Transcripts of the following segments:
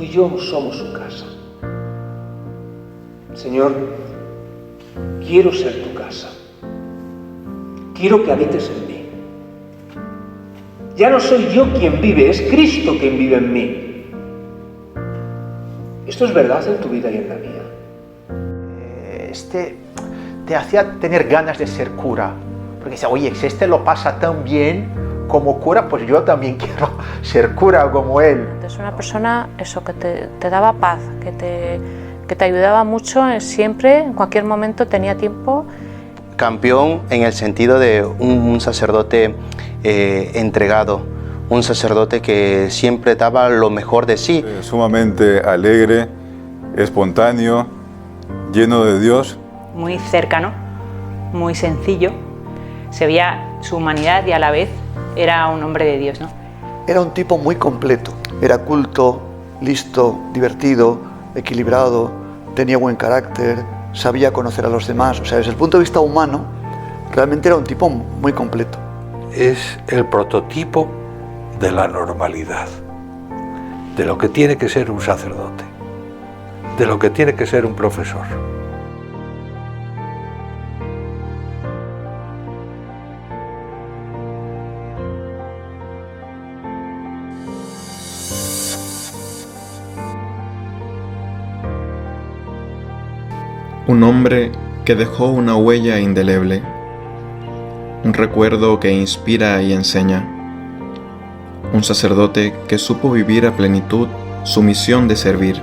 tú y yo somos su casa. Señor, quiero ser tu casa. Quiero que habites en mí. Ya no soy yo quien vive, es Cristo quien vive en mí. ¿Esto es verdad en tu vida y en la mía? Te hacía tener ganas de ser cura. Porque dice, oye, si este lo pasa tan bien como cura, pues yo también quiero ser cura como él. Es una persona que te daba paz, que te ayudaba mucho siempre, en cualquier momento tenía tiempo. Campeón en el sentido de un sacerdote entregado, un sacerdote que siempre daba lo mejor de sí. Sumamente alegre, espontáneo, lleno de Dios. Muy cercano, muy sencillo, se veía su humanidad y a la vez era un hombre de Dios, ¿no? Era un tipo muy completo, era culto, listo, divertido, equilibrado, tenía buen carácter, sabía conocer a los demás, o sea, desde el punto de vista humano, realmente era un tipo muy completo. Es el prototipo de la normalidad, de lo que tiene que ser un sacerdote, de lo que tiene que ser un profesor. Un hombre que dejó una huella indeleble, un recuerdo que inspira y enseña, un sacerdote que supo vivir a plenitud su misión de servir,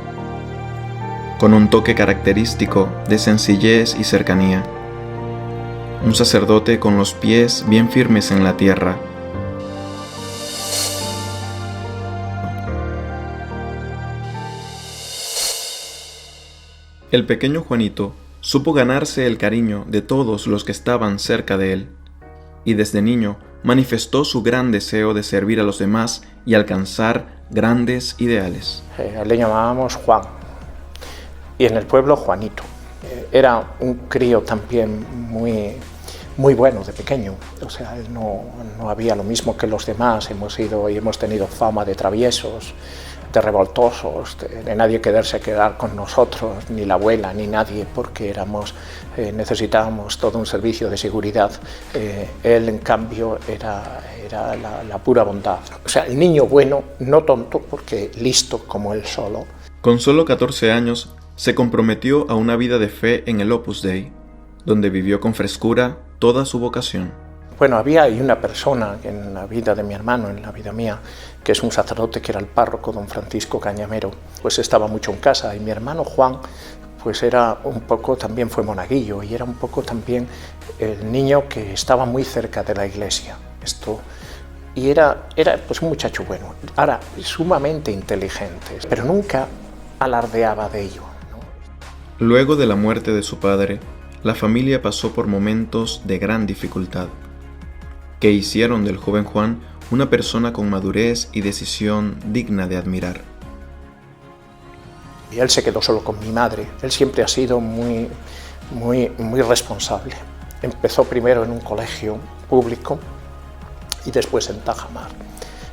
con un toque característico de sencillez y cercanía, un sacerdote con los pies bien firmes en la tierra. El pequeño Juanito supo ganarse el cariño de todos los que estaban cerca de él, y desde niño manifestó su gran deseo de servir a los demás y alcanzar grandes ideales. Le llamábamos Juan, y en el pueblo Juanito. Era un crío también muy bueno de pequeño, o sea, él no había lo mismo que los demás, hemos tenido fama de traviesos, de revoltosos, de nadie quedar con nosotros, ni la abuela, ni nadie, porque necesitábamos todo un servicio de seguridad. Él, en cambio, era la pura bondad. O sea, el niño bueno, no tonto, porque listo como él solo. Con solo 14 años, se comprometió a una vida de fe en el Opus Dei, donde vivió con frescura toda su vocación. Bueno, había una persona en la vida de mi hermano, en la vida mía, que es un sacerdote que era el párroco, don Francisco Cañamero, pues estaba mucho en casa, y mi hermano Juan pues era un poco, también fue monaguillo, y era un poco también el niño que estaba muy cerca de la iglesia. Y era pues un muchacho bueno, ahora sumamente inteligente, pero nunca alardeaba de ello, ¿no? Luego de la muerte de su padre, la familia pasó por momentos de gran dificultad, que hicieron del joven Juan una persona con madurez y decisión digna de admirar. Y él se quedó solo con mi madre. Él siempre ha sido muy responsable. Empezó primero en un colegio público y después en Tajamar.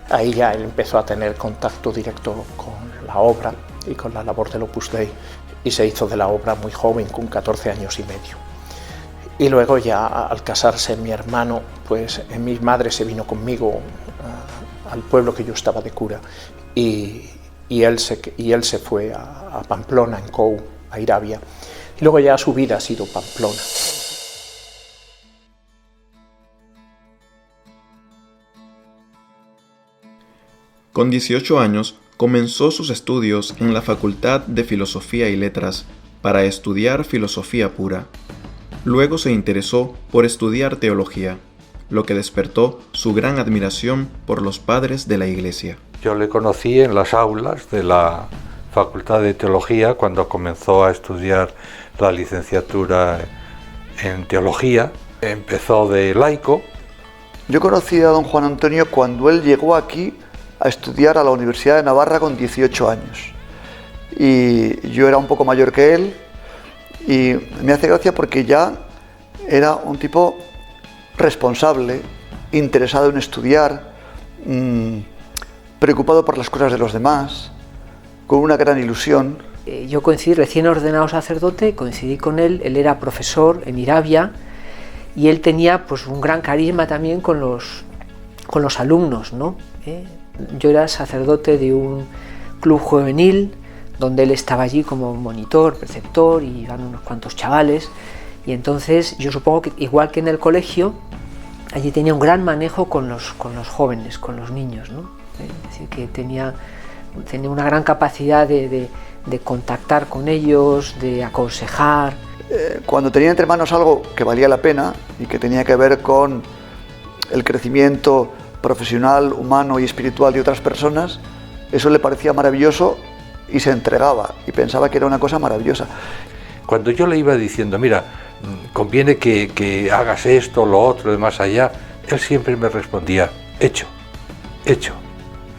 Ahí ya él empezó a tener contacto directo con la obra y con la labor del Opus Dei, y se hizo de la obra muy joven, con 14 años y medio. Y luego ya al casarse mi hermano, pues mi madre se vino conmigo al pueblo que yo estaba de cura, y él se fue a Pamplona, en Cou, a Irabia, y luego ya su vida ha sido Pamplona. Con 18 años comenzó sus estudios en la Facultad de Filosofía y Letras para estudiar filosofía pura. Luego se interesó por estudiar teología, lo que despertó su gran admiración por los padres de la Iglesia. Yo le conocí en las aulas de la Facultad de Teología cuando comenzó a estudiar la licenciatura en Teología. Empezó de laico. Yo conocí a don Juan Antonio cuando él llegó aquí a estudiar a la Universidad de Navarra con 18 años. Y yo era un poco mayor que él, y me hace gracia porque ya era un tipo responsable, interesado en estudiar, preocupado por las cosas de los demás, con una gran ilusión. Yo coincidí, recién ordenado sacerdote, coincidí con él era profesor en Irabia y él tenía pues un gran carisma también con los alumnos, ¿no? Yo era sacerdote de un club juvenil donde él estaba allí como monitor, preceptor y iban unos cuantos chavales, y entonces yo supongo que igual que en el colegio, allí tenía un gran manejo con los jóvenes, con los niños, ¿no? Es decir, que tenía una gran capacidad de contactar con ellos, de aconsejar. Cuando tenía entre manos algo que valía la pena y que tenía que ver con el crecimiento profesional, humano y espiritual de otras personas, eso le parecía maravilloso y se entregaba y pensaba que era una cosa maravillosa. Cuando yo le iba diciendo, mira, conviene que hagas esto, lo otro, de más allá, él siempre me respondía, hecho, hecho,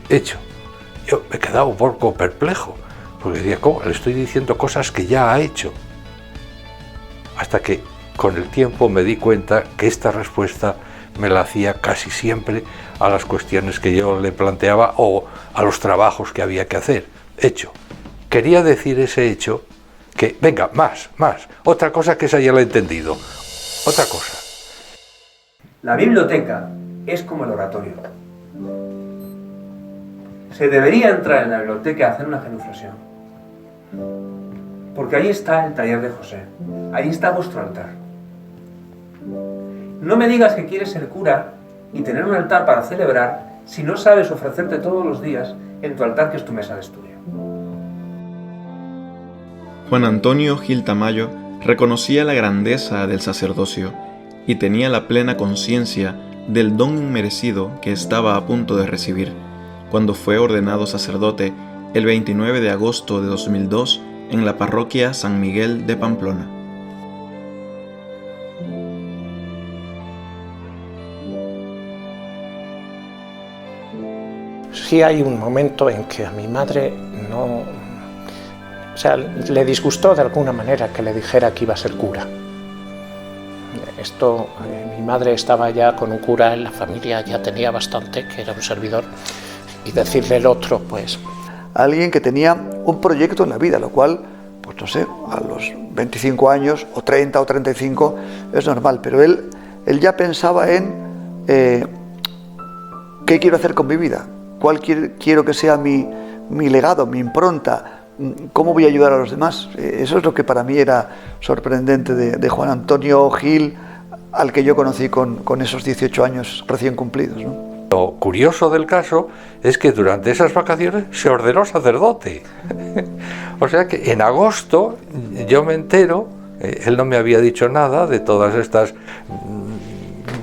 hecho. Yo me quedaba un poco perplejo, porque decía, ¿cómo? Le estoy diciendo cosas que ya ha hecho. Hasta que con el tiempo me di cuenta que esta respuesta me la hacía casi siempre a las cuestiones que yo le planteaba o a los trabajos que había que hacer. Hecho. Quería decir ese hecho que, venga, más, otra cosa que esa ya la he entendido, otra cosa. La biblioteca es como el oratorio. Se debería entrar en la biblioteca y hacer una genuflexión. Porque ahí está el taller de José, ahí está vuestro altar. No me digas que quieres ser cura y tener un altar para celebrar si no sabes ofrecerte todos los días en tu altar, que es tu mesa de estudio. Juan Antonio Gil Tamayo reconocía la grandeza del sacerdocio y tenía la plena conciencia del don inmerecido que estaba a punto de recibir cuando fue ordenado sacerdote el 29 de agosto de 2002 en la parroquia San Miguel de Pamplona. Sí hay un momento en que a mi madre le disgustó de alguna manera que le dijera que iba a ser cura. Mi madre estaba ya con un cura en la familia, ya tenía bastante, que era un servidor, y decirle el otro, pues... Alguien que tenía un proyecto en la vida, lo cual, pues no sé, a los 25 años, o 30 o 35, es normal, pero él ya pensaba en qué quiero hacer con mi vida, cuál quiero que sea mi legado, mi impronta, cómo voy a ayudar a los demás. Eso es lo que para mí era sorprendente de Juan Antonio Gil, al que yo conocí con esos 18 años recién cumplidos, ¿no? Lo curioso del caso es que durante esas vacaciones se ordenó sacerdote. O sea que en agosto yo me entero, él no me había dicho nada de todas estas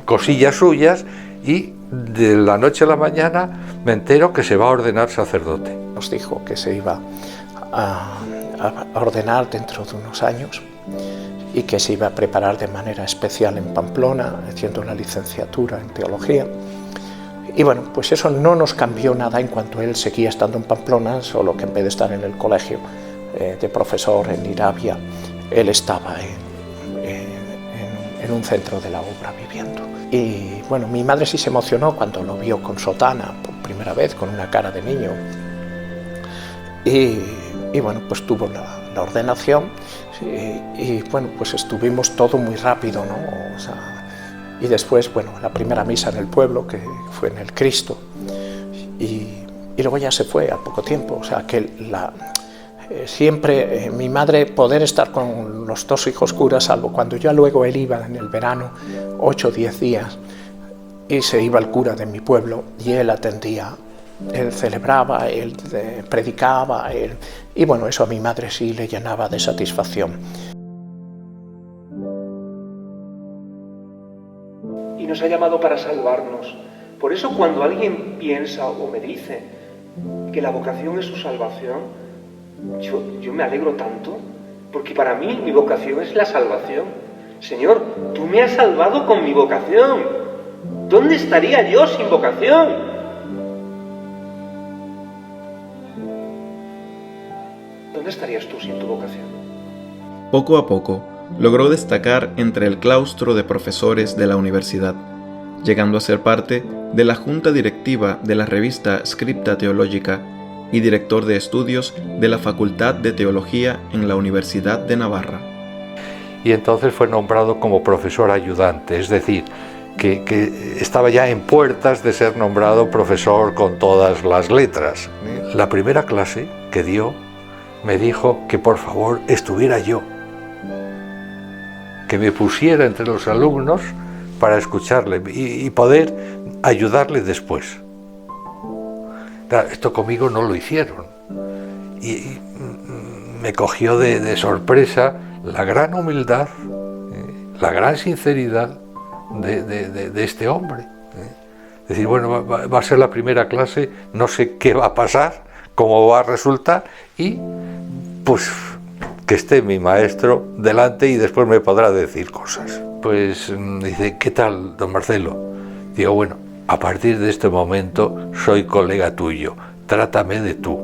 cosillas suyas, y de la noche a la mañana me entero que se va a ordenar sacerdote. Nos dijo que se iba a ordenar dentro de unos años y que se iba a preparar de manera especial en Pamplona, haciendo la licenciatura en teología. Y bueno, pues eso no nos cambió nada en cuanto él seguía estando en Pamplona, solo que en vez de estar en el colegio de profesor en Irabia, él estaba en un centro de la obra viviendo. Y bueno, mi madre sí se emocionó cuando lo vio con sotana por primera vez, con una cara de niño. Y bueno, pues tuvo la ordenación y bueno, pues estuvimos todo muy rápido, ¿no? O sea, y después, bueno, la primera misa en el pueblo, que fue en el Cristo, y luego ya se fue a poco tiempo. O sea, que siempre mi madre poder estar con los dos hijos curas, salvo cuando ya luego él iba en el verano 8 o 10 días, y se iba el cura de mi pueblo, y él atendía, él celebraba, él predicaba, y bueno, eso a mi madre sí le llenaba de satisfacción. Y nos ha llamado para salvarnos. Por eso cuando alguien piensa o me dice que la vocación es su salvación, yo me alegro tanto, porque para mí mi vocación es la salvación. Señor, tú me has salvado con mi vocación. ¿Dónde estaría yo sin vocación? ¿Dónde estarías tú sin tu vocación? Poco a poco, logró destacar entre el claustro de profesores de la universidad, llegando a ser parte de la junta directiva de la revista Scripta Teologica y director de estudios de la Facultad de Teología en la Universidad de Navarra. Y entonces fue nombrado como profesor ayudante, es decir, que estaba ya en puertas de ser nombrado profesor con todas las letras. La primera clase que dio me dijo que por favor estuviera yo, que me pusiera entre los alumnos para escucharle y poder ayudarle después. Claro, esto conmigo no lo hicieron y me cogió de sorpresa la gran humildad, la gran sinceridad de este hombre. Es decir, bueno, va a ser la primera clase, no sé qué va a pasar, cómo va a resultar, y pues que esté mi maestro delante y después me podrá decir cosas. Pues dice, ¿qué tal, don Marcelo? Digo, bueno, a partir de este momento soy colega tuyo, trátame de tú.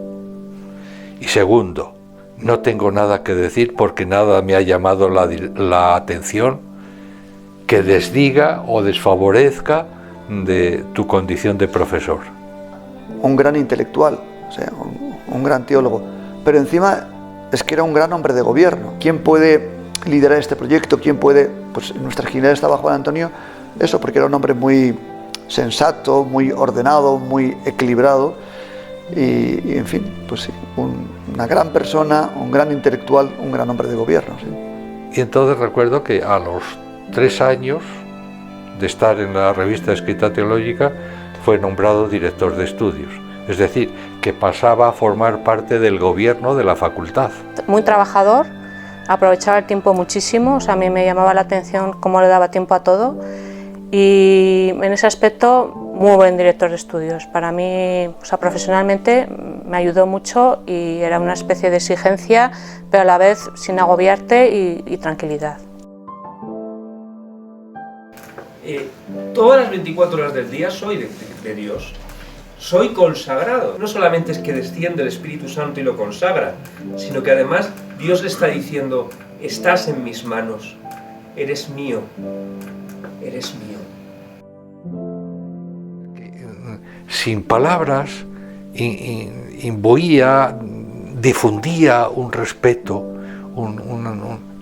Y segundo, no tengo nada que decir porque nada me ha llamado la atención que desdiga o desfavorezca de tu condición de profesor. Un gran intelectual, o sea, un gran teólogo, pero encima es que era un gran hombre de gobierno. ¿Quién puede liderar este proyecto? ¿Quién puede? Pues en nuestra general estaba Juan Antonio, eso porque era un hombre muy sensato, muy ordenado, muy equilibrado y en fin, pues sí, una gran persona, un gran intelectual, un gran hombre de gobierno. Sí. Y entonces recuerdo que a los 3 años de estar en la revista Escrita Teológica fue nombrado director de estudios, es decir, que pasaba a formar parte del gobierno de la facultad. Muy trabajador, aprovechaba el tiempo muchísimo, o sea, a mí me llamaba la atención cómo le daba tiempo a todo y en ese aspecto muy buen director de estudios. Para mí, o sea, profesionalmente me ayudó mucho y era una especie de exigencia, pero a la vez sin agobiarte y tranquilidad. Todas las 24 horas del día soy de Dios, soy consagrado. No solamente es que desciende el Espíritu Santo y lo consagra, sino que además Dios le está diciendo, estás en mis manos, eres mío, eres mío. Sin palabras, imbuía, difundía un respeto,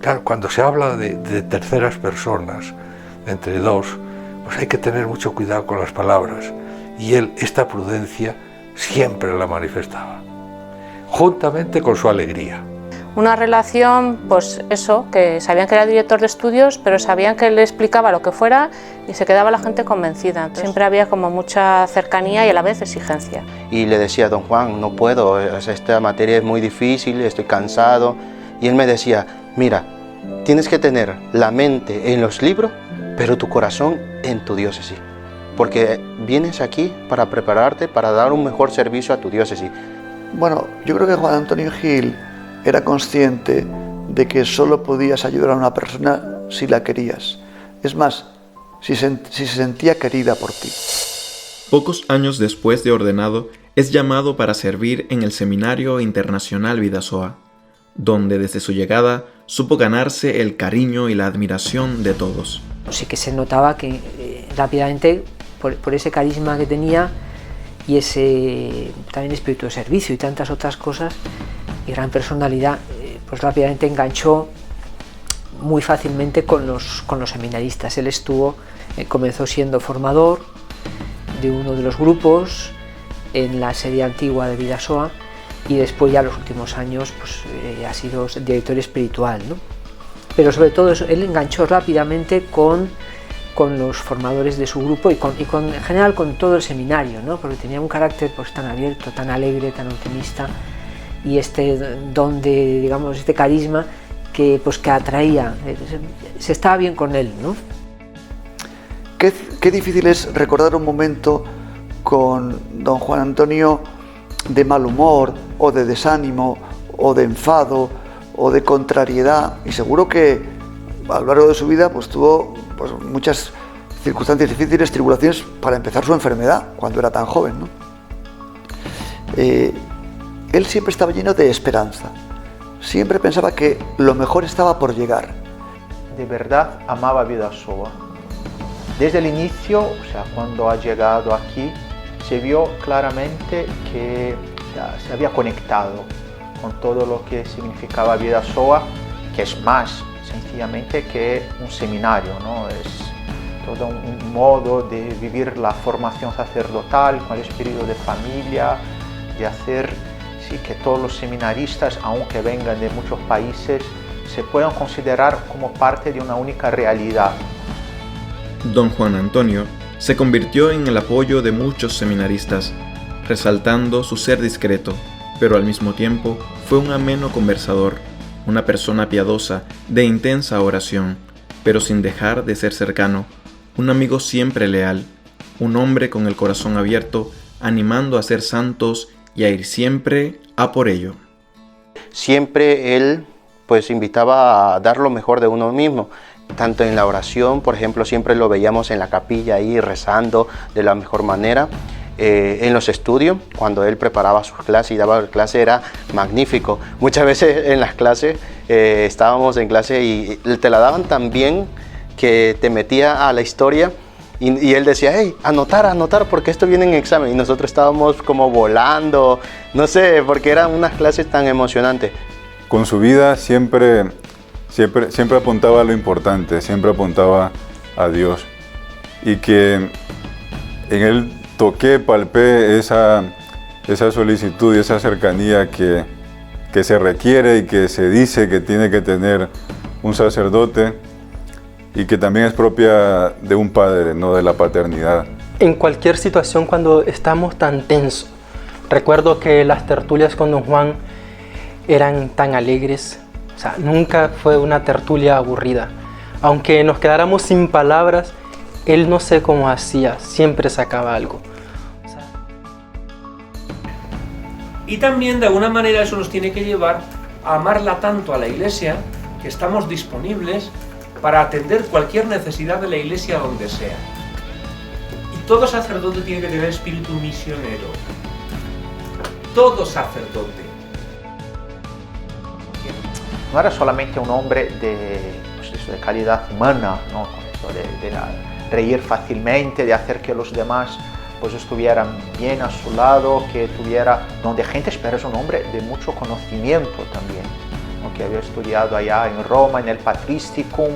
claro, cuando se habla de terceras personas, entre dos, pues hay que tener mucho cuidado con las palabras, y él esta prudencia siempre la manifestaba, juntamente con su alegría. Una relación, pues eso, que sabían que era director de estudios, pero sabían que él le explicaba lo que fuera y se quedaba la gente convencida. Entonces, siempre había como mucha cercanía y a la vez exigencia. Y le decía, don Juan, no puedo, esta materia es muy difícil, estoy cansado. Y él me decía, mira, tienes que tener la mente en los libros, pero tu corazón en tu diócesis. Porque vienes aquí para prepararte, para dar un mejor servicio a tu diócesis. Bueno, yo creo que Juan Antonio Gil era consciente de que solo podías ayudar a una persona si la querías. Es más, si se sentía querida por ti. Pocos años después de ordenado, es llamado para servir en el Seminario Internacional Bidasoa, donde desde su llegada supo ganarse el cariño y la admiración de todos. Sí que se notaba que rápidamente, por ese carisma que tenía y ese también espíritu de servicio y tantas otras cosas, y gran personalidad, pues rápidamente enganchó muy fácilmente con los seminaristas. Él comenzó siendo formador de uno de los grupos en la sede antigua de Bidasoa y después ya los últimos años pues, ha sido director espiritual, ¿no? Pero sobre todo eso, él enganchó rápidamente con los formadores de su grupo y en general con todo el seminario, ¿no? Porque tenía un carácter pues, tan abierto, tan alegre, tan optimista, y este don de, digamos, este carisma que atraía, se estaba bien con él, ¿no? Qué difícil es recordar un momento con don Juan Antonio de mal humor, o de desánimo, o de enfado, o de contrariedad, y seguro que a lo largo de su vida pues tuvo pues, muchas circunstancias difíciles, tribulaciones, para empezar su enfermedad, cuando era tan joven, ¿no? Él siempre estaba lleno de esperanza, siempre pensaba que lo mejor estaba por llegar. De verdad amaba Bidasoa. Desde el inicio, o sea, cuando ha llegado aquí, se vio claramente que se había conectado con todo lo que significaba Vida Soa, que es más sencillamente que un seminario, ¿no? Es todo un modo de vivir la formación sacerdotal con el espíritu de familia, de hacer que todos los seminaristas, aunque vengan de muchos países, se puedan considerar como parte de una única realidad. Don Juan Antonio se convirtió en el apoyo de muchos seminaristas, resaltando su ser discreto, pero al mismo tiempo fue un ameno conversador, una persona piadosa, de intensa oración, pero sin dejar de ser cercano, un amigo siempre leal, un hombre con el corazón abierto, animando a ser santos y a ir siempre a por ello. Siempre él pues invitaba a dar lo mejor de uno mismo, tanto en la oración, por ejemplo, siempre lo veíamos en la capilla ahí rezando de la mejor manera. En los estudios, cuando él preparaba sus clases y daba clase, era magnífico. Muchas veces en las clases estábamos en clase y te la daban tan bien que te metía a la historia y él decía, hey, anotar, porque esto viene en examen. Y nosotros estábamos como volando, no sé, porque eran unas clases tan emocionantes. Con su vida siempre apuntaba a lo importante, siempre apuntaba a Dios. Y que en él toqué, palpé esa solicitud y esa cercanía que se requiere y que se dice que tiene que tener un sacerdote y que también es propia de un padre, no de la paternidad. En cualquier situación cuando estamos tan tensos, recuerdo que las tertulias con don Juan eran tan alegres, o sea, nunca fue una tertulia aburrida. Aunque nos quedáramos sin palabras, él no sé cómo hacía, siempre sacaba algo. Y también de alguna manera eso nos tiene que llevar a amarla tanto a la Iglesia que estamos disponibles para atender cualquier necesidad de la Iglesia donde sea. Y todo sacerdote tiene que tener espíritu misionero. Todo sacerdote. No era solamente un hombre de calidad humana, ¿no? de reír fácilmente, de hacer que los demás pues estuvieran bien a su lado, que tuviera don de gentes, pero es un hombre de mucho conocimiento también, ¿no? Que había estudiado allá en Roma, en el Patristicum.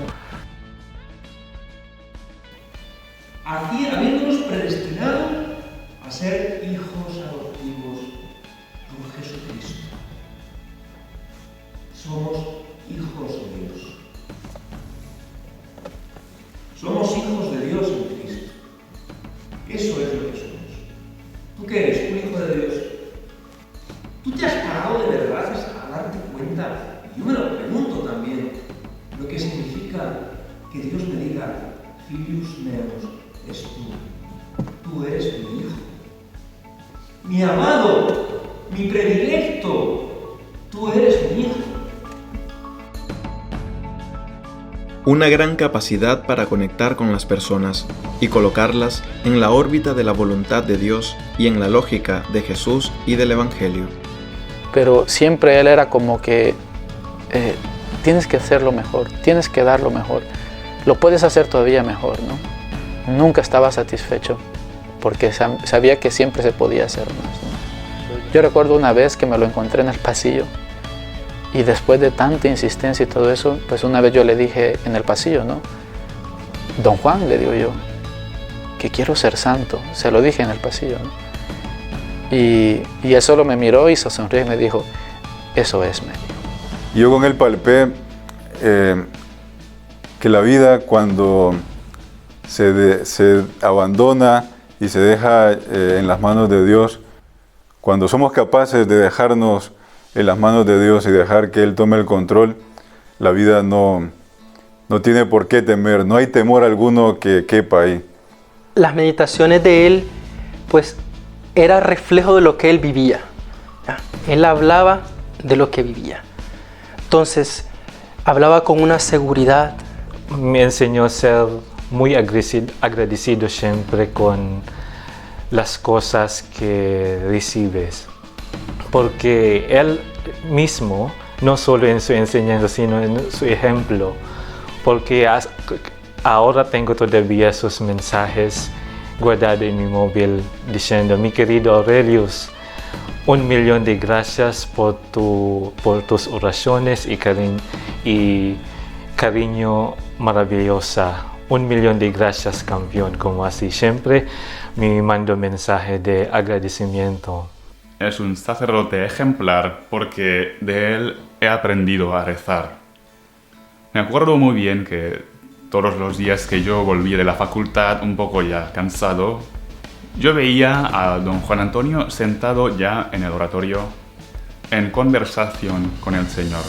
Aquí, habiéndonos predestinado a ser hijos adoptivos por Jesucristo. Somos hijos de Dios. Somos hijos de Dios en Cristo. Eso es lo que somos. ¿Tú qué eres? ¿Un hijo de Dios? ¿Tú te has parado de verdad a darte cuenta? Yo me lo pregunto también, lo que significa que Dios me diga, Filius meus, es tú. Tú eres mi hijo. Mi amado, mi predilecto, tú eres mi hijo. Una gran capacidad para conectar con las personas y colocarlas en la órbita de la voluntad de Dios y en la lógica de Jesús y del Evangelio. Pero siempre él era como que tienes que hacerlo mejor, tienes que dar lo mejor, lo puedes hacer todavía mejor, ¿no? Nunca estaba satisfecho porque sabía que siempre se podía hacer más, ¿no? Yo recuerdo una vez que me lo encontré en el pasillo. Y después de tanta insistencia y todo eso, pues una vez yo le dije en el pasillo, ¿no? Don Juan, le digo yo, que quiero ser santo. Se lo dije en el pasillo, ¿no? Y él solo me miró y se sonrió y me dijo, eso es, me dijo. Yo con él palpé que la vida cuando se abandona y se deja en las manos de Dios, cuando somos capaces de dejarnos en las manos de Dios y dejar que Él tome el control, la vida no tiene por qué temer, no hay temor alguno que quepa ahí. Las meditaciones de él, pues, era reflejo de lo que él vivía. ¿Ya? Él hablaba de lo que vivía. Entonces, hablaba con una seguridad. Me enseñó a ser muy agradecido siempre con las cosas que recibes. Porque él mismo, no solo en su enseñanza, sino en su ejemplo, porque ahora tengo todavía sus mensajes guardados en mi móvil diciendo, mi querido Aurelius, 1.000.000 de gracias por tus oraciones y cariño maravillosa. 1.000.000 de gracias, campeón, como así siempre me mando mensaje de agradecimiento. Es un sacerdote ejemplar porque de él he aprendido a rezar. Me acuerdo muy bien que todos los días que yo volvía de la facultad un poco ya cansado, yo veía a don Juan Antonio sentado ya en el oratorio en conversación con el Señor.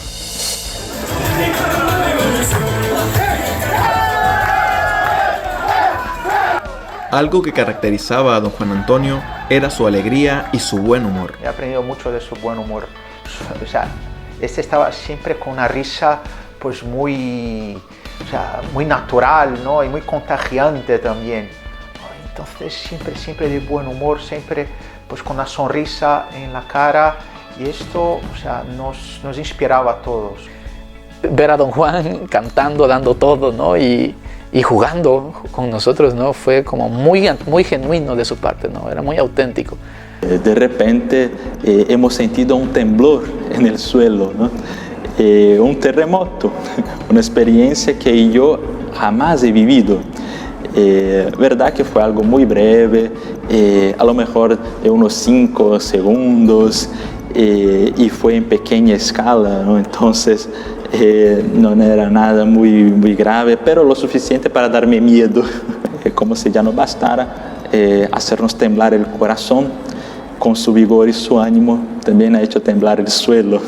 Algo que caracterizaba a don Juan Antonio era su alegría y su buen humor. He aprendido mucho de su buen humor. O sea, estaba siempre con una risa pues muy natural, ¿no? Y muy contagiante también. Entonces siempre de buen humor, siempre pues con una sonrisa en la cara, y esto, o sea, nos inspiraba a todos. Ver a don Juan cantando, dando todo, ¿no? Y jugando con nosotros, ¿no? Fue como muy genuino de su parte, ¿no? Era muy auténtico. De repente hemos sentido un temblor en el suelo, ¿no? Un terremoto, una experiencia que yo jamás he vivido. Verdad que fue algo muy breve, a lo mejor de unos 5 segundos, y fue en pequeña escala, ¿no? Entonces no era nada muy grave, pero lo suficiente para darme miedo, como si ya no bastara hacernos temblar el corazón. Con su vigor y su ánimo también ha hecho temblar el suelo.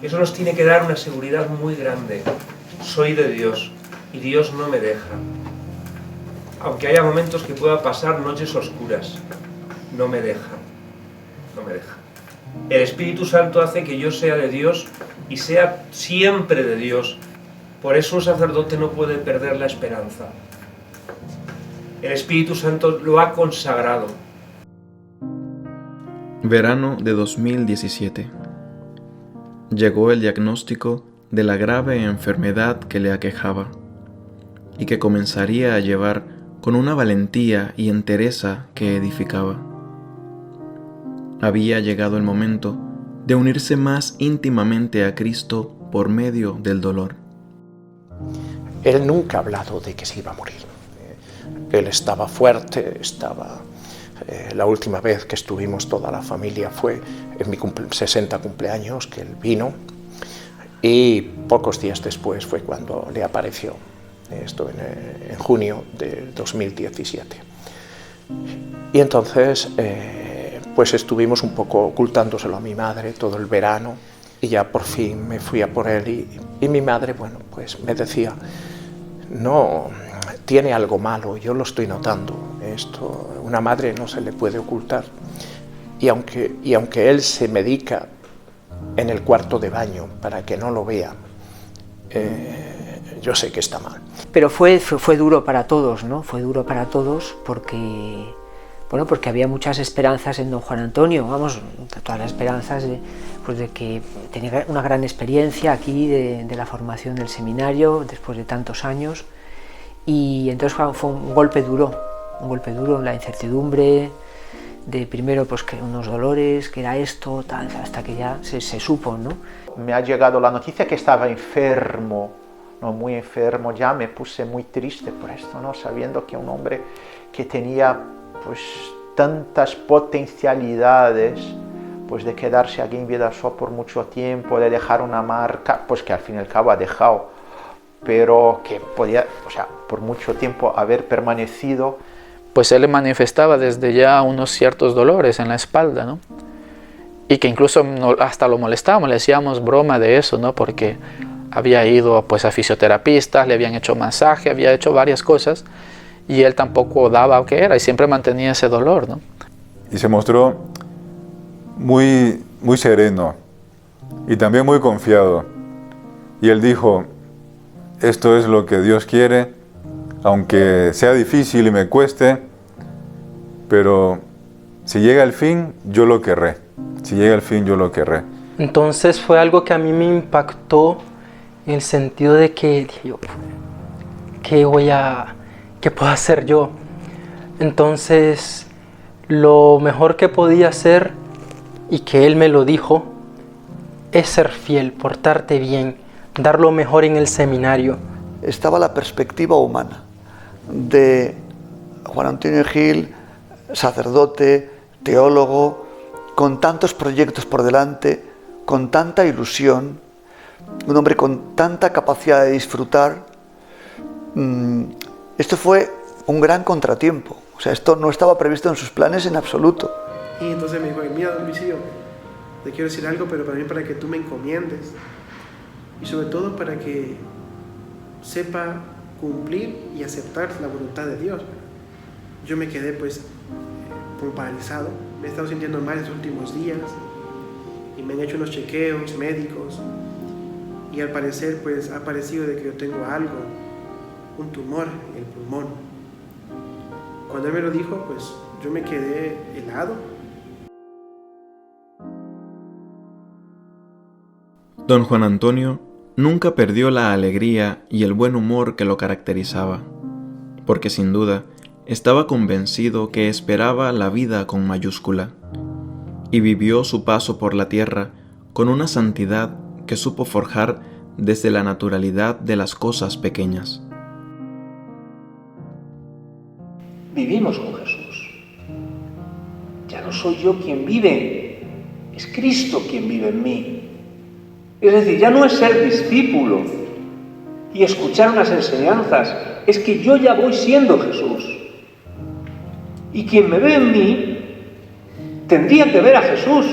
Eso nos tiene que dar una seguridad muy grande. Soy de Dios y Dios no me deja. Aunque haya momentos que pueda pasar noches oscuras, no me deja. No me deja. El Espíritu Santo hace que yo sea de Dios y sea siempre de Dios. Por eso un sacerdote no puede perder la esperanza. El Espíritu Santo lo ha consagrado. Verano de 2017. Llegó el diagnóstico de la grave enfermedad que le aquejaba y que comenzaría a llevar con una valentía y entereza que edificaba. Había llegado el momento de unirse más íntimamente a Cristo por medio del dolor. Él nunca ha hablado de que se iba a morir. Él estaba fuerte, la última vez que estuvimos toda la familia fue en mi 60 cumpleaños, que él vino, y pocos días después fue cuando le apareció, esto en junio de 2017. Y entonces pues estuvimos un poco ocultándoselo a mi madre todo el verano, y ya por fin me fui a por él, y mi madre, bueno, pues me decía, no, tiene algo malo, yo lo estoy notando, esto una madre no se le puede ocultar, y aunque él se medica en el cuarto de baño para que no lo vea, yo sé que está mal. Pero fue duro para todos, ¿no? Fue duro para todos porque había muchas esperanzas en don Juan Antonio, vamos, todas las esperanzas de que tenía una gran experiencia aquí de la formación del seminario después de tantos años, y entonces fue un golpe duro, la incertidumbre de primero pues que unos dolores, que era esto, tal, hasta que ya se supo, ¿no? Me ha llegado la noticia que estaba enfermo, no, muy enfermo, ya me puse muy triste por esto, ¿no? Sabiendo que un hombre que tenía pues tantas potencialidades pues de quedarse aquí en Bidasoa por mucho tiempo, de dejar una marca, pues que al fin y al cabo ha dejado, pero que podía, o sea, por mucho tiempo haber permanecido. Pues él manifestaba desde ya unos ciertos dolores en la espalda, ¿no? Y que incluso hasta lo molestábamos, le hacíamos broma de eso, ¿no? Porque había ido pues a fisioterapistas, le habían hecho masaje, había hecho varias cosas, y él tampoco daba qué era, y siempre mantenía ese dolor, ¿no? Y se mostró muy sereno y también muy confiado. Y él dijo, esto es lo que Dios quiere, aunque sea difícil y me cueste, pero si llega el fin, yo lo querré. Si llega el fin, yo lo querré. Entonces fue algo que a mí me impactó en el sentido de que dije yo, ¿qué puedo hacer yo? Entonces lo mejor que podía hacer, y que él me lo dijo, es ser fiel, portarte bien, dar lo mejor en el seminario. Estaba la perspectiva humana de Juan Antonio Gil, sacerdote, teólogo, con tantos proyectos por delante, con tanta ilusión, un hombre con tanta capacidad de disfrutar. Esto fue un gran contratiempo. O sea, esto no estaba previsto en sus planes en absoluto. Y entonces me dijo, mira, don Luisillo, te quiero decir algo, pero también para que tú me encomiendes. Y sobre todo para que sepa cumplir y aceptar la voluntad de Dios. Yo me quedé pues como paralizado. Me he estado sintiendo mal estos últimos días. Y me han hecho unos chequeos médicos. Y al parecer pues ha parecido de que yo tengo algo, un tumor en el pulmón. Cuando él me lo dijo, pues yo me quedé helado. Don Juan Antonio nunca perdió la alegría y el buen humor que lo caracterizaba, porque sin duda estaba convencido que esperaba la vida con mayúscula, y vivió su paso por la tierra con una santidad que supo forjar desde la naturalidad de las cosas pequeñas. Vivimos con Jesús. Ya no soy yo quien vive, es Cristo quien vive en mí. Es decir, ya no es ser discípulo y escuchar unas enseñanzas, es que yo ya voy siendo Jesús. Y quien me ve en mí tendría que ver a Jesús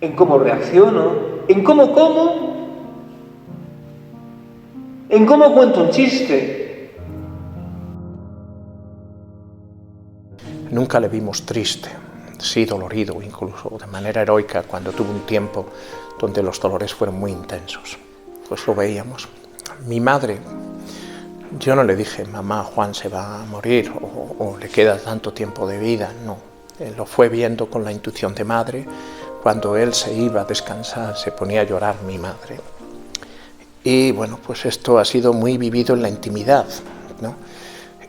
en cómo reacciono, en cómo como, en cómo cuento un chiste. Nunca le vimos triste, sí dolorido, incluso de manera heroica, cuando tuvo un tiempo donde los dolores fueron muy intensos. Pues lo veíamos. Mi madre, yo no le dije, mamá, Juan se va a morir o le queda tanto tiempo de vida, no. Él lo fue viendo con la intuición de madre. Cuando él se iba a descansar, se ponía a llorar mi madre. Y bueno, pues esto ha sido muy vivido en la intimidad, ¿no?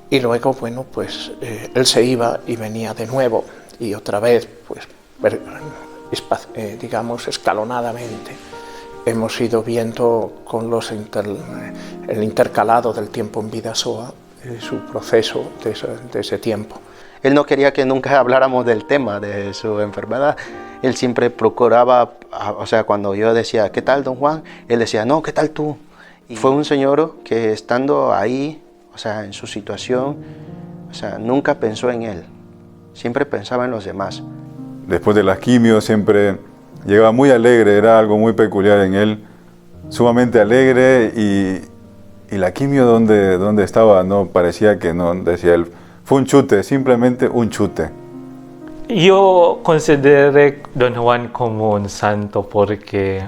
Y luego, bueno, pues él se iba y venía de nuevo, y otra vez, pues, digamos, escalonadamente, hemos ido viendo con el intercalado del tiempo en Bidasoa, su proceso de ese tiempo. Él no quería que nunca habláramos del tema de su enfermedad. Él siempre procuraba, o sea, cuando yo decía, ¿qué tal, don Juan? Él decía, no, ¿qué tal tú? Y fue un señor que estando ahí, o sea, en su situación, o sea, nunca pensó en él, siempre pensaba en los demás. Después de las quimios siempre llegaba muy alegre, era algo muy peculiar en él, sumamente alegre, y la quimio donde estaba, no parecía que no, decía él, fue un chute, simplemente un chute. Yo consideré a don Juan como un santo porque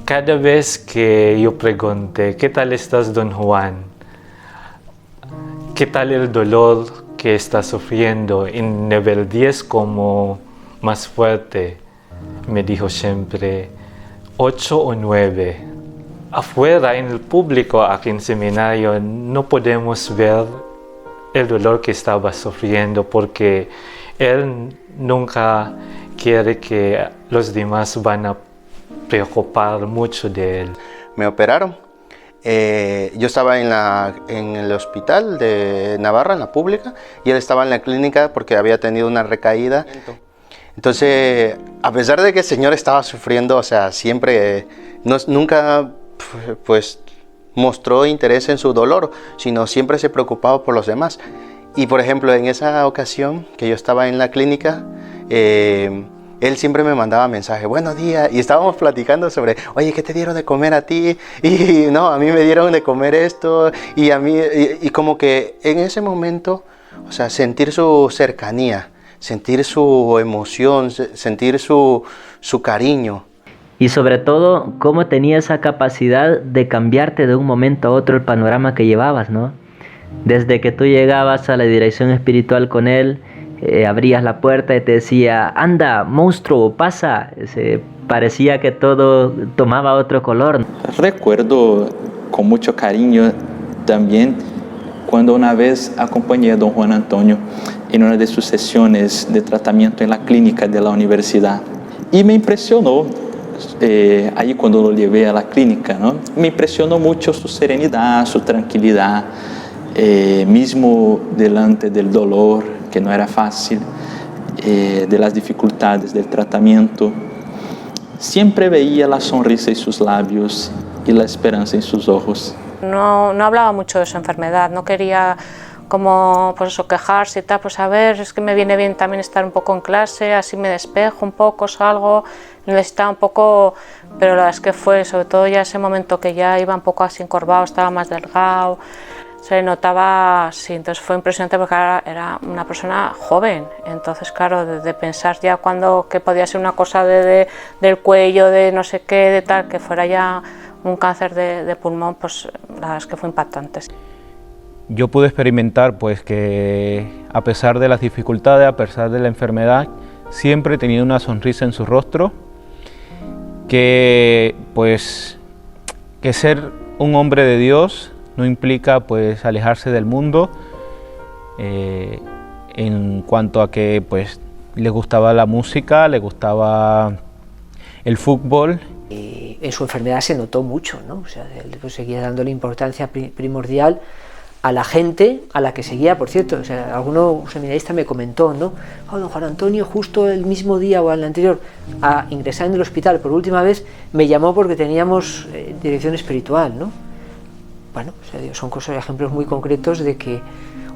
cada vez que yo pregunté, ¿qué tal estás, don Juan? ¿Qué tal el dolor que está sufriendo? En nivel 10 como más fuerte, me dijo siempre 8 o 9. Afuera, en el público, aquí en el seminario, no podemos ver el dolor que estaba sufriendo porque él nunca quiere que los demás van a preocupar mucho de él. Me operaron. Yo estaba en el hospital de Navarra, en la pública, y él estaba en la clínica porque había tenido una recaída. Entonces, a pesar de que el Señor estaba sufriendo, o sea, siempre, nunca pues mostró interés en su dolor, sino siempre se preocupaba por los demás. Y por ejemplo, en esa ocasión que yo estaba en la clínica, él siempre me mandaba mensajes, buenos días, y estábamos platicando sobre, oye, ¿qué te dieron de comer a ti? Y no, a mí me dieron de comer esto, y a mí, y como que en ese momento, o sea, sentir su cercanía, sentir su emoción, sentir su cariño. Y sobre todo, cómo tenía esa capacidad de cambiarte de un momento a otro el panorama que llevabas, ¿no? Desde que tú llegabas a la dirección espiritual con él, abrías la puerta y te decía, anda, monstruo, pasa. Parecía que todo tomaba otro color. Recuerdo con mucho cariño también cuando una vez acompañé a don Juan Antonio en una de sus sesiones de tratamiento en la clínica de la universidad. Y me impresionó, ahí cuando lo llevé a la clínica, ¿no? Me impresionó mucho su serenidad, su tranquilidad, mismo delante del dolor, que no era fácil, de las dificultades del tratamiento. Siempre veía la sonrisa en sus labios y la esperanza en sus ojos. No hablaba mucho de su enfermedad, no quería como pues eso, quejarse y tal, pues a ver, es que me viene bien también estar un poco en clase, así me despejo un poco, salgo, necesitaba un poco, pero la verdad es que fue sobre todo ya ese momento que ya iba un poco así encorvado, estaba más delgado, se le notaba, sí, entonces fue impresionante porque era una persona joven, entonces claro, de pensar ya que podía ser una cosa del cuello, de no sé qué, de tal, que fuera ya un cáncer de pulmón, pues la verdad es que fue impactante. Yo pude experimentar pues que a pesar de las dificultades, a pesar de la enfermedad, siempre tenía una sonrisa en su rostro, que ser un hombre de Dios no implica pues alejarse del mundo, en cuanto a que pues le gustaba la música, le gustaba el fútbol. En su enfermedad se notó mucho, ¿no? O sea, él pues seguía dándole importancia primordial a la gente a la que seguía, por cierto. O sea, algún seminarista me comentó, ¿no? Oh, don Juan Antonio, justo el mismo día o el anterior a ingresar en el hospital por última vez, me llamó porque teníamos dirección espiritual, ¿no? Bueno, o sea, son cosas, ejemplos muy concretos de que,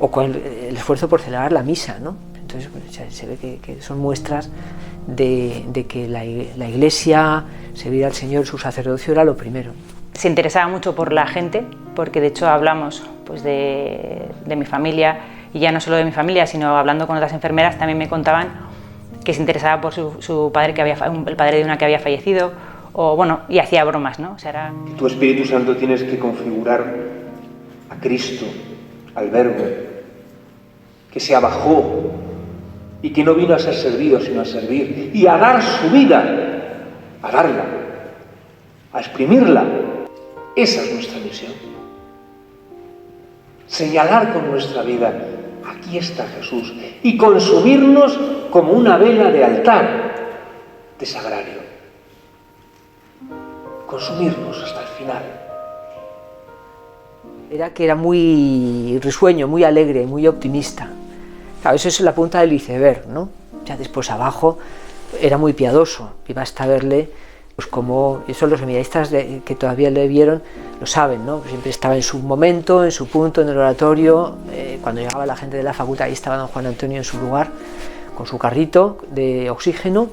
o con el esfuerzo por celebrar la misa, ¿no? Entonces, pues, se ve que son muestras de que la Iglesia, servir al Señor, su sacerdocio era lo primero. Se interesaba mucho por la gente, porque de hecho hablamos pues, de mi familia, y ya no solo de mi familia, sino hablando con otras enfermeras, también me contaban que se interesaba por su padre, el padre de una que había fallecido, o bueno, y hacía bromas, ¿no? O sea, era... Tu Espíritu Santo tienes que configurar a Cristo, al Verbo, que se abajó y que no vino a ser servido, sino a servir y a dar su vida, a darla, a exprimirla. Esa es nuestra misión. Señalar con nuestra vida, aquí está Jesús, y consumirnos como una vela de altar, de sagrario. Consumirnos hasta el final. Era que era muy risueño, muy alegre, muy optimista. Claro, eso es la punta del iceberg, ¿no? Ya después abajo era muy piadoso, y basta verle, pues como eso los seminaristas que todavía le vieron lo saben, ¿no? Siempre estaba en su momento, en su punto, en el oratorio. Cuando llegaba la gente de la facultad, ahí estaba don Juan Antonio en su lugar, con su carrito de oxígeno,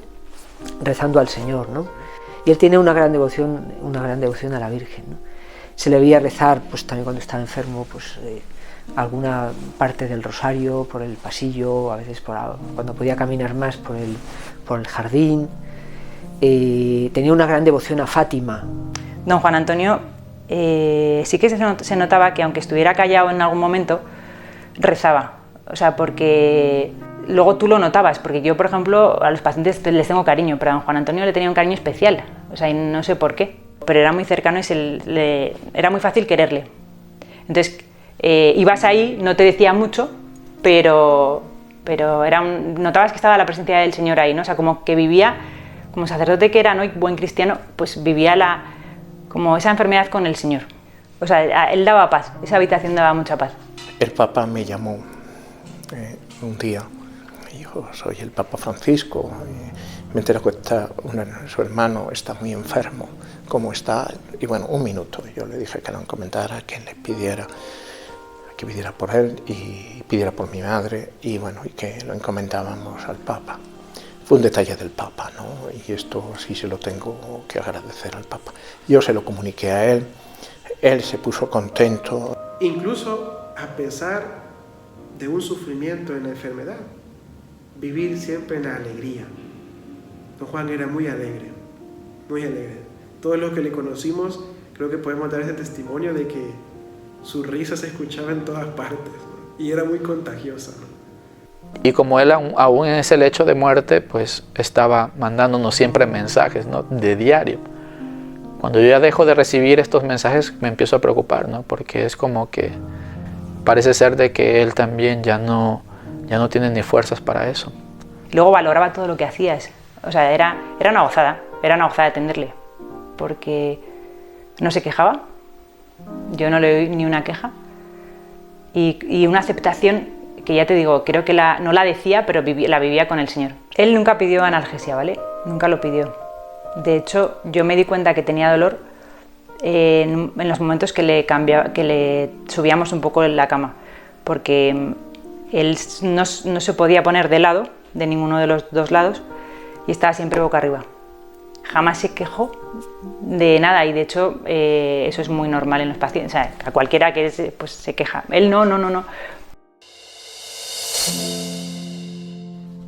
rezando al Señor, ¿no? Y él tiene una gran devoción a la Virgen, ¿no? Se le veía rezar, pues también cuando estaba enfermo, pues alguna parte del rosario por el pasillo, a veces cuando podía caminar más por el jardín. Tenía una gran devoción a Fátima. Don Juan Antonio sí que se notaba que aunque estuviera callado en algún momento, rezaba. O sea, porque luego tú lo notabas, porque yo, por ejemplo, a los pacientes les tengo cariño, pero a don Juan Antonio le tenía un cariño especial, o sea, y no sé por qué, pero era muy cercano y era muy fácil quererle. Entonces, ibas ahí, no te decía mucho, pero notabas que estaba la presencia del Señor ahí, ¿no? O sea, como que vivía, como sacerdote que era, ¿no? Y buen cristiano, pues vivía como esa enfermedad con el Señor. O sea, él daba paz, esa habitación daba mucha paz. El Papa me llamó un día, y yo soy el Papa Francisco, y me entero que su hermano está muy enfermo, ¿cómo está? Y bueno, un minuto, yo le dije que lo encomendara, que le pidiera, que pidiera por él y pidiera por mi madre, y bueno, y que lo encomendábamos al Papa. Fue un detalle del Papa, ¿no? Y esto sí se lo tengo que agradecer al Papa. Yo se lo comuniqué a él se puso contento. Incluso a pesar de un sufrimiento en la enfermedad, vivir siempre en la alegría. Don Juan era muy alegre, muy alegre. Todos los que le conocimos creo que podemos dar ese testimonio de que su risa se escuchaba en todas partes, ¿no? Y era muy contagiosa, ¿no? Y como él aún en ese lecho de muerte, pues estaba mandándonos siempre mensajes, ¿no? De diario. Cuando yo ya dejo de recibir estos mensajes me empiezo a preocupar, ¿no? Porque es como que parece ser de que él también ya no tiene ni fuerzas para eso. Luego valoraba todo lo que hacías. O sea, era una gozada atenderle, porque no se quejaba, yo no le oí ni una queja, y una aceptación que ya te digo, creo que no la decía, pero la vivía con el Señor. Él nunca pidió analgesia, ¿vale? Nunca lo pidió. De hecho, yo me di cuenta que tenía dolor en los momentos que le subíamos un poco en la cama, porque él no se podía poner de lado, de ninguno de los dos lados, y estaba siempre boca arriba. Jamás se quejó de nada, y de hecho eso es muy normal en los pacientes, o sea, a cualquiera que pues, se queja. Él no.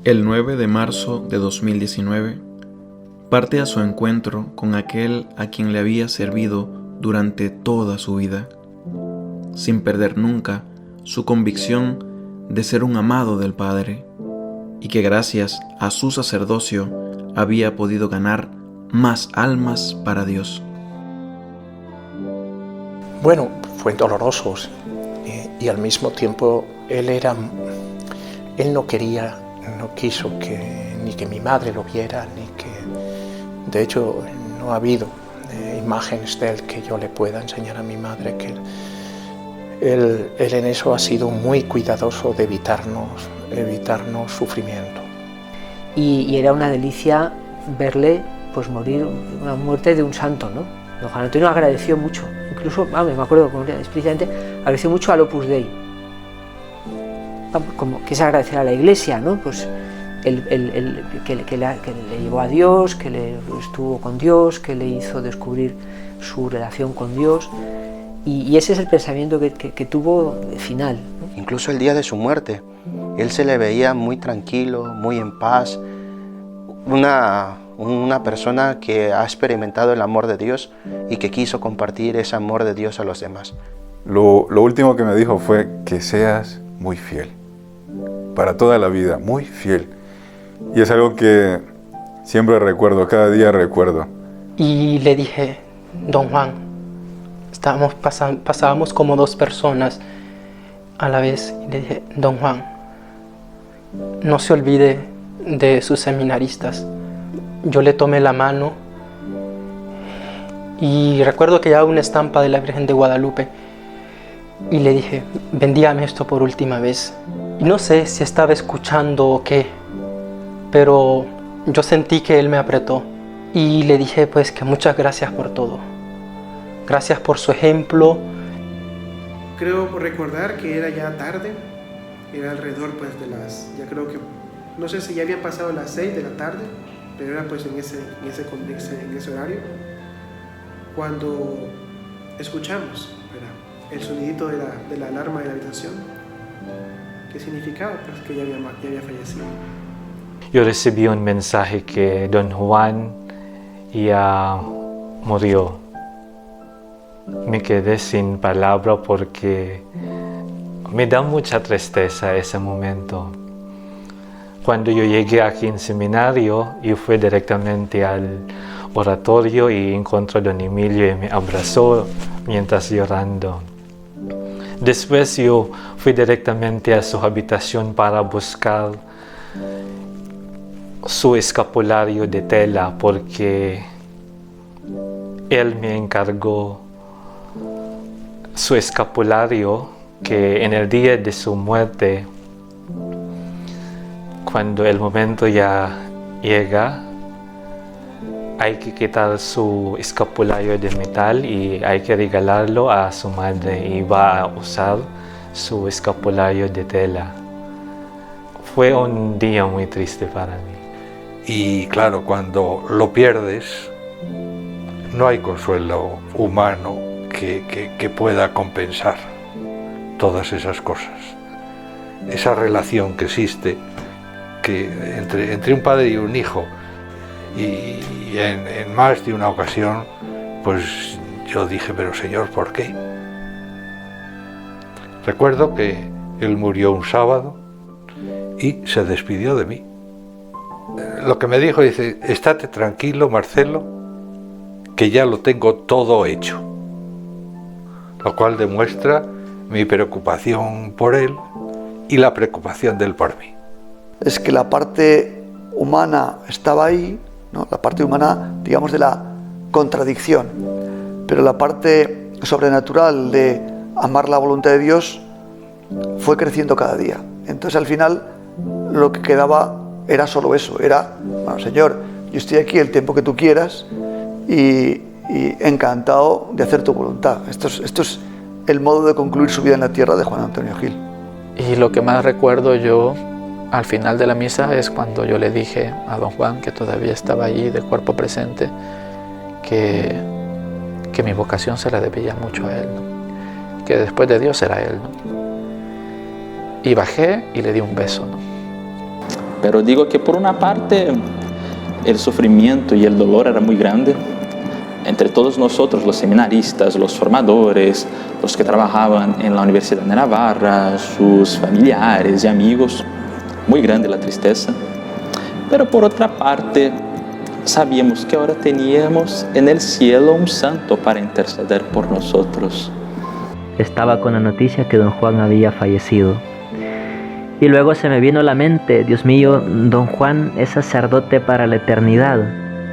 El 9 de marzo de 2019 parte a su encuentro con aquel a quien le había servido durante toda su vida, sin perder nunca su convicción de ser un amado del Padre, y que gracias a su sacerdocio había podido ganar más almas para Dios. Bueno, fue doloroso y al mismo tiempo él no quiso ni que mi madre lo viera, ni que, de hecho, no ha habido imágenes de él que yo le pueda enseñar a mi madre, que él en eso ha sido muy cuidadoso de evitarnos sufrimiento. Y era una delicia verle pues morir una muerte de un santo, ¿no? Don Juan Antonio agradeció mucho, incluso, me acuerdo explícitamente, agradeció mucho al Opus Dei, como que es agradecer a la Iglesia, ¿no? Pues que le llevó a Dios, que le estuvo con Dios, que le hizo descubrir su relación con Dios, y ese es el pensamiento que tuvo final, ¿no? Incluso el día de su muerte, él se le veía muy tranquilo, muy en paz, una persona que ha experimentado el amor de Dios y que quiso compartir ese amor de Dios a los demás. Lo último que me dijo fue que seas muy fiel, para toda la vida, muy fiel. Y es algo que siempre recuerdo, cada día recuerdo. Y le dije, don Juan, pasábamos como dos personas a la vez, y le dije, don Juan, no se olvide de sus seminaristas. Yo le tomé la mano y recuerdo que llevaba una estampa de la Virgen de Guadalupe y le dije, bendígame esto por última vez. Y no sé si estaba escuchando o qué, pero yo sentí que él me apretó y le dije pues que muchas gracias por todo. Gracias por su ejemplo. Creo recordar que era ya tarde, era alrededor pues ya creo que, no sé si ya habían pasado las 6 de la tarde, pero era pues en ese horario, cuando escuchamos, ¿verdad?, el sonidito de la alarma de la habitación, que significaba pues que ya había fallecido. Yo recibí un mensaje que don Juan ya murió. Me quedé sin palabra porque me da mucha tristeza ese momento. Cuando yo llegué aquí en seminario, yo fui directamente al oratorio y encontré a don Emilio y me abrazó mientras llorando. Después yo fui directamente a su habitación para buscar su escapulario de tela porque él me encargó su escapulario que en el día de su muerte, cuando el momento ya llega, hay que quitar su escapulario de metal y hay que regalarlo a su madre y va a usar su escapulario de tela. Fue un día muy triste para mí. Y claro, cuando lo pierdes, no hay consuelo humano que pueda compensar todas esas cosas. Esa relación que existe entre un padre y un hijo, y en más de una ocasión, pues yo dije, pero Señor, ¿por qué? Recuerdo que él murió un sábado y se despidió de mí. Lo que me dijo, dice, estate tranquilo, Marcelo, que ya lo tengo todo hecho. Lo cual demuestra mi preocupación por él y la preocupación de él por mí. Es que la parte humana estaba ahí, ¿no? La parte humana, digamos, de la contradicción, pero la parte sobrenatural de amar la voluntad de Dios fue creciendo cada día. Entonces al final lo que quedaba era solo eso, era, bueno, Señor, yo estoy aquí el tiempo que tú quieras y encantado de hacer tu voluntad. Esto es el modo de concluir su vida en la tierra de Juan Antonio Gil. Y lo que más recuerdo yo al final de la misa es cuando yo le dije a don Juan, que todavía estaba allí de cuerpo presente, que mi vocación se la debía mucho a él, ¿no? Que después de Dios era él, ¿no? Y bajé y le di un beso, ¿no? Pero digo que por una parte el sufrimiento y el dolor era muy grande entre todos nosotros, los seminaristas, los formadores, los que trabajaban en la Universidad de Navarra, sus familiares y amigos. Muy grande la tristeza. Pero por otra parte, sabíamos que ahora teníamos en el cielo un santo para interceder por nosotros. Estaba con la noticia que don Juan había fallecido. Y luego se me vino a la mente, Dios mío, don Juan es sacerdote para la eternidad.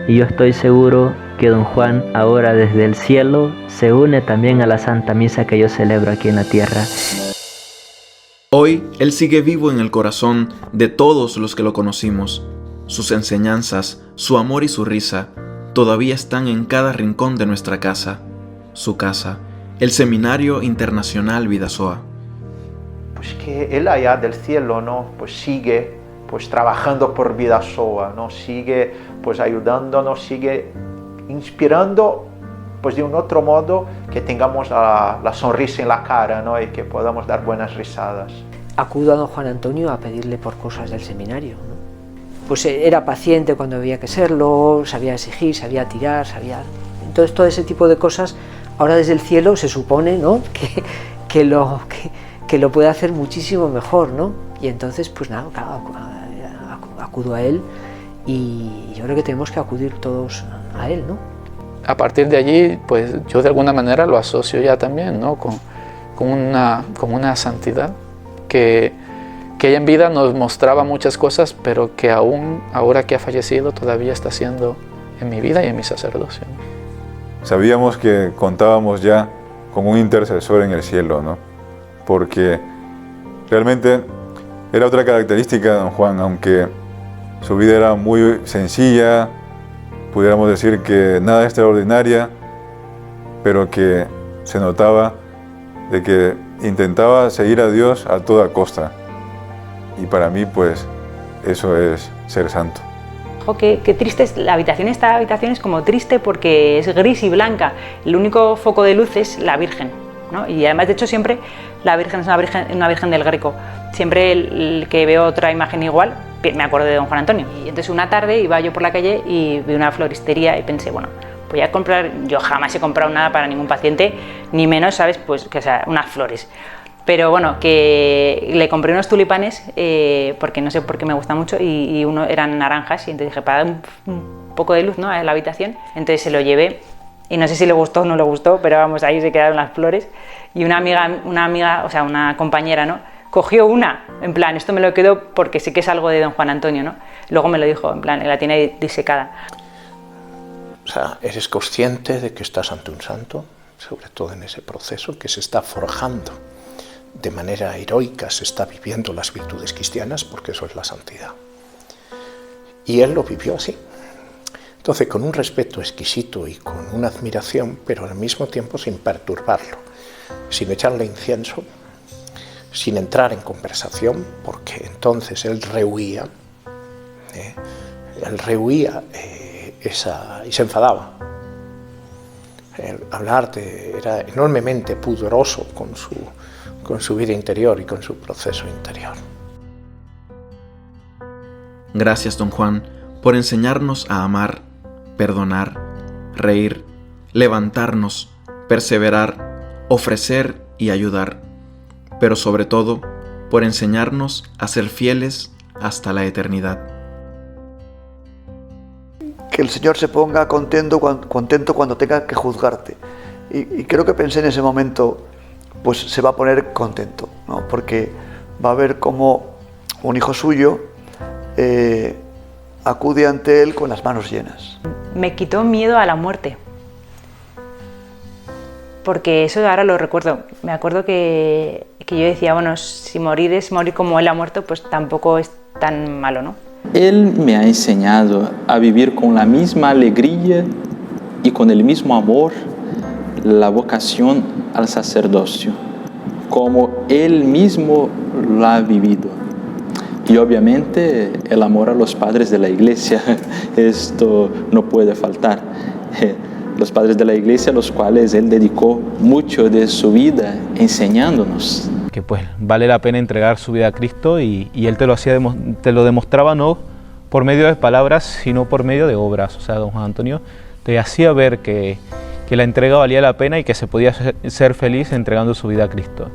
Y yo estoy seguro que don Juan ahora desde el cielo se une también a la Santa Misa que yo celebro aquí en la tierra. Hoy él sigue vivo en el corazón de todos los que lo conocimos. Sus enseñanzas, su amor y su risa todavía están en cada rincón de nuestra casa. Su casa, el Seminario Internacional Bidasoa. Pues que él allá del cielo, ¿no? Pues sigue pues trabajando por Bidasoa, ¿no? Sigue pues ayudándonos, sigue inspirando pues de un otro modo, que tengamos la sonrisa en la cara, ¿no? Y que podamos dar buenas risadas. Acudo a don Juan Antonio a pedirle por cosas del seminario, ¿no? Pues era paciente cuando había que serlo, sabía exigir, sabía tirar, sabía... Entonces todo ese tipo de cosas, ahora desde el cielo se supone, ¿no? que lo puede hacer muchísimo mejor, ¿no? Y entonces, pues nada, acudo a él y yo creo que tenemos que acudir todos a él, ¿no? A partir de allí, pues yo de alguna manera lo asocio ya también, ¿no? con una santidad que ella en vida nos mostraba muchas cosas, pero que aún ahora que ha fallecido todavía está haciendo en mi vida y en mi sacerdocio. Sabíamos que contábamos ya con un intercesor en el cielo, ¿no? Porque realmente era otra característica de don Juan, aunque su vida era muy sencilla, pudiéramos decir que nada extraordinaria, pero que se notaba de que intentaba seguir a Dios a toda costa. Y para mí, pues, eso es ser santo. Ojo, qué triste es la habitación. Esta habitación es como triste porque es gris y blanca. El único foco de luz es la Virgen, ¿no? Y además, de hecho, siempre la Virgen es una virgen del Greco. Siempre el que veo otra imagen igual, me acuerdo de don Juan Antonio. Y entonces una tarde iba yo por la calle y vi una floristería y pensé, bueno, voy a comprar, yo jamás he comprado nada para ningún paciente, ni menos, ¿sabes? Pues que, o sea, unas flores. Pero bueno, que le compré unos tulipanes, porque no sé por qué me gusta mucho, y uno eran naranjas, y entonces dije, para dar un poco de luz, ¿no?, a la habitación. Entonces se lo llevé, y no sé si le gustó o no le gustó, pero vamos, ahí se quedaron las flores. Y una amiga, o sea, una compañera, ¿no?, cogió una, en plan, esto me lo quedo porque sé que es algo de don Juan Antonio, ¿no? Luego me lo dijo, en plan, la tiene disecada. O sea, eres consciente de que estás ante un santo, sobre todo en ese proceso que se está forjando de manera heroica, se está viviendo las virtudes cristianas, porque eso es la santidad. Y él lo vivió así. Entonces, con un respeto exquisito y con una admiración, pero al mismo tiempo sin perturbarlo, sin echarle incienso, sin entrar en conversación, porque entonces él rehuía y se enfadaba. El hablarte era enormemente pudoroso con su vida interior y con su proceso interior. Gracias, don Juan, por enseñarnos a amar, perdonar, reír, levantarnos, perseverar, ofrecer y ayudar, pero sobre todo por enseñarnos a ser fieles hasta la eternidad. Que el Señor se ponga contento cuando tenga que juzgarte. Y creo que pensé en ese momento, pues se va a poner contento, ¿no? Porque va a ver cómo un hijo suyo acude ante él con las manos llenas. Me quitó miedo a la muerte, porque eso ahora lo recuerdo. Me acuerdo que yo decía, bueno, si morir es morir como él ha muerto, pues tampoco es tan malo, ¿no? Él me ha enseñado a vivir con la misma alegría y con el mismo amor la vocación al sacerdocio, como él mismo lo ha vivido. Y obviamente el amor a los padres de la Iglesia, esto no puede faltar. Los padres de la Iglesia a los cuales él dedicó mucho de su vida enseñándonos. Que pues vale la pena entregar su vida a Cristo y él te lo demostraba no por medio de palabras, sino por medio de obras. O sea, don Juan Antonio te hacía ver que la entrega valía la pena y que se podía ser feliz entregando su vida a Cristo.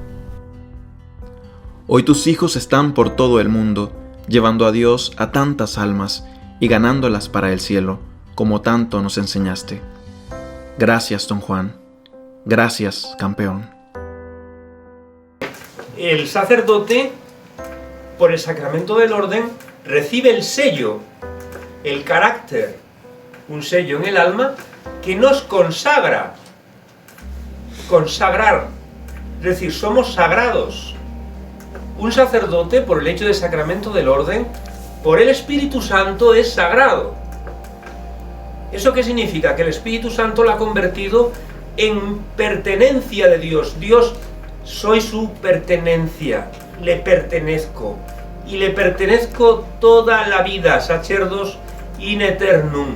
Hoy tus hijos están por todo el mundo, llevando a Dios a tantas almas y ganándolas para el cielo, como tanto nos enseñaste. Gracias, don Juan. Gracias, campeón. El sacerdote, por el sacramento del orden, recibe el sello, el carácter, un sello en el alma que nos consagra. Consagrar, es decir, somos sagrados. Un sacerdote, por el hecho de sacramento del orden, por el Espíritu Santo es sagrado. ¿Eso qué significa? Que el Espíritu Santo lo ha convertido en pertenencia de Dios. Dios, soy su pertenencia, le pertenezco. Y le pertenezco toda la vida, sacerdos in aeternum.